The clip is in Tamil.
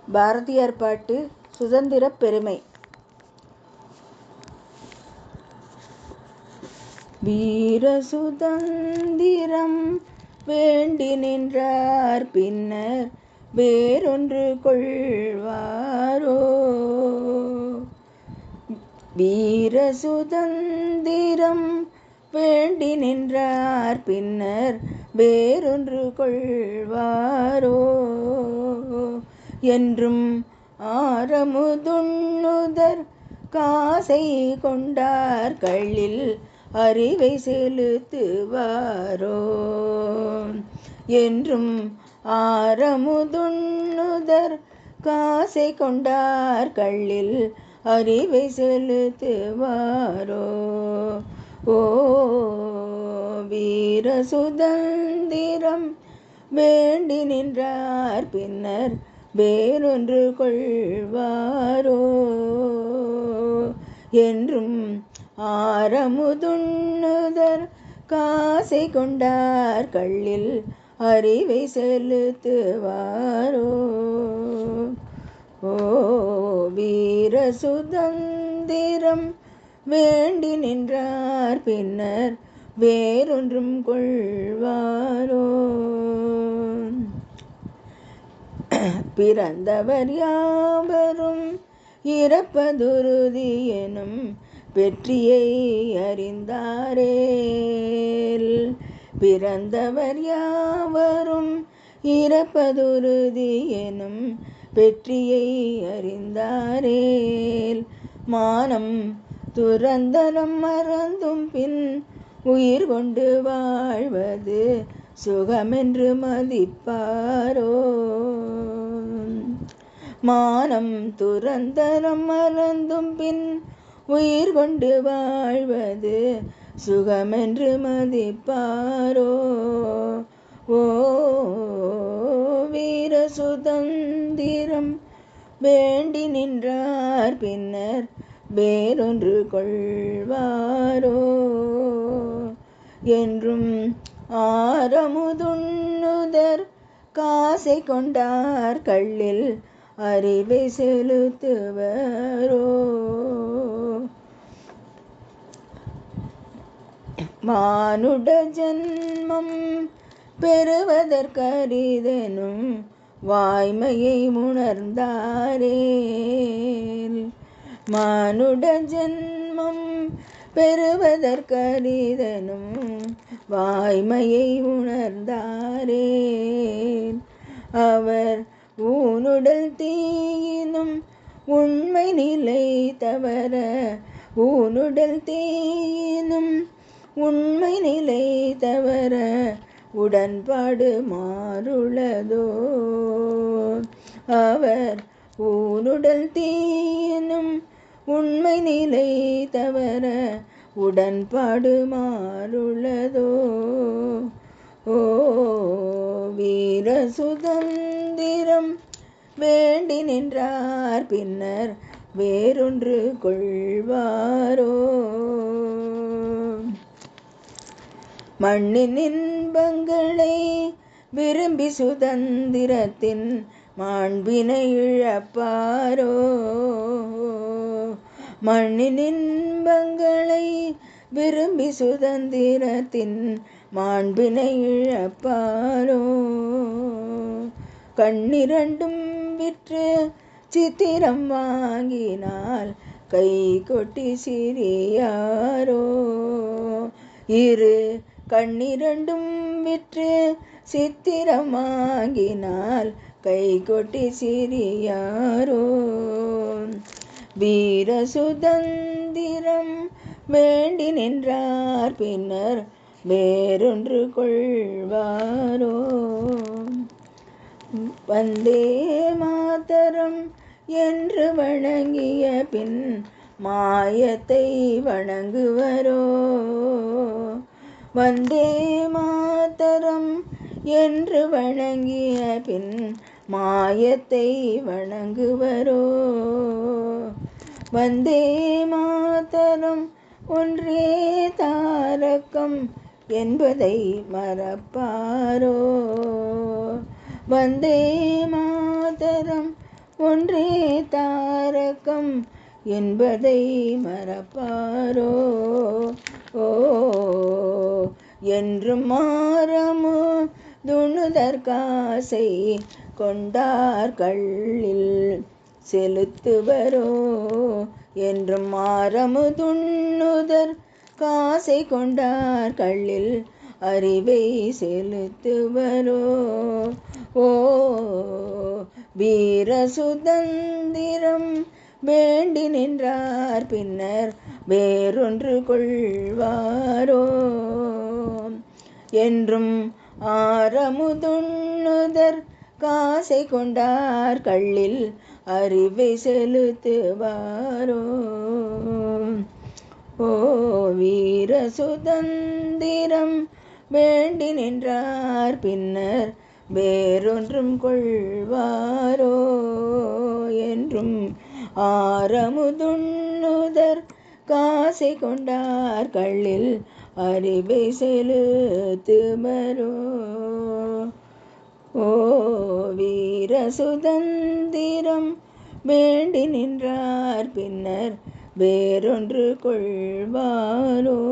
பாரதியார் பாட்டு சுதந்திரப் பெருமை. வீர சுதந்திரம் வேண்டி நின்றார் பின்னர் வேறொன்று கொள்வாரோ? வீர சுதந்திரம் வேண்டி நின்றார் பின்னர் வேறொன்று கொள்வாரோ? என்றும் ஆரமுதுண்ணுதற் காசை கொண்டார் கள்ளில் அறிவை செலுத்துவாரோ? என்றும் ஆரமுதுண்ணுதற் காசை கொண்டார் கள்ளில் அறிவை செலுத்துவாரோ? ஓ வீர சுதந்திரம் வேண்டி நின்றார் பின்னர் வேறொன்று கொள்வாரோ? என்றும் ஆரமுதுண்ணுதற் காசை கொண்டார் கள்ளில் அறிவை செலுத்துவாரோ? ஓ வீர சுதந்திரம் வேண்டி நின்றார் பின்னர் வேறொன்றும் கொள்வாரோ? பிறந்தவர் யாவரும் இறப்பதுறுதி எனும் வெற்றியை அறிந்தாரேல். பிறந்தவர் யாவரும் இறப்பதுறுதி எனும் வெற்றியை அறிந்தாரேல். மானம் துறந்தனம் மறந்தும் பின் உயிர் கொண்டு வாழ்வது சுகமென்று மதிப்பாரோ? மானம் துறந்தனம் மறந்தும் பின் உயிர் கொண்டு வாழ்வது சுகமென்று மதிப்பாரோ? ஓ வீர சுதந்திரம் வேண்டி நின்றார் பின்னர் வேறொன்று கொள்வாரோ? என்றும் ஆரமுதுண்ணுதற் காசை கொண்டார் கள்ளில் அறிவை செலுத்துவாரோ? மானுட ஜன்மம் பெறுவதற்கரிதெனும் வாய்மையை உணர்ந்தாரேல். மானுட ஜன்மம் பெறுவதற்கரிதெனும் வாய்மையை உணர்ந்தாரேல். அவர் ஊனுடல் தீயினும் உண்மை நிலை தவற ஊனுடல் தீயினும் உண்மை நிலை தவற உடன்பாடு மாறுளதோ? அவர் ஊனுடல் தீயினும் உண்மை நிலை தவற உடன்பாடு மாறுளதோ? ஓ வீர சுதந்திரம் வேண்டி நின்றார் பின்னர் வேறொன்று கொள்வாரோ? மண்ணின் இன்பங்களை விரும்பி சுதந்திரத்தின் மாண்பினை இழப்பாரோ? மண்ணின் இன்பங்களை விரும்பி சுதந்திரத்தின் மாண்பினை இழப்பாரோ? கண்ணிரண்டும் விற்று சித்திரம் வாங்கினால் கை கொட்டி சிரியாரோ? இரு கண்ணிரண்டும் விற்று சித்திரம் வாங்கினால் கை கொட்டி சிரியாரோ? வீர சுதந்திரம் வேண்டி நின்றார் பின்னர் வேறொன்று கொள்வாரோ? வந்தே மாதரம் என்று வணங்கிய பின் மாயத்தை வணங்குவரோ? வந்தே மாதரம் என்று வணங்கிய பின் மாயத்தை வணங்குவரோ? வந்தே மாதரம் ஒன்றே தாரகம் என்பதை மறப்பாரோ? வந்தே மாதரம் ஒன்றே தாரகம் என்பதை மறப்பாரோ? ஓ என்றும் மாறமு துணுதற்காசை கொண்டார் கள்ளில் செலுத்துவரோ? என்றும் மாறமு துண்ணுதற் காசை கொண்டார் கள்ளில் அறிவை செலுத்துவரோ? ஓ வீர சுதந்திரம் வேண்டி நின்றார் பின்னர் வேறொன்று கொள்வாரோ? என்றும் ஆரமுதுண்ணுதற் காசை கொண்டார் கள்ளில் அறிவை செலுத்துவாரோ? ஓ வீர சுதந்திரம் வேண்டி நின்றார் பின்னர் வேறொன்றும் கொள்வாரோ? என்றும் ஆரமுதுண்ணுதற் காசை கொண்டார் கள்ளில் அறிவை செலுத்துவரோ? ஓ வீர சுதந்திரம் வேண்டி நின்றார் பின்னர் வேறொன்று கொள்வாரோ?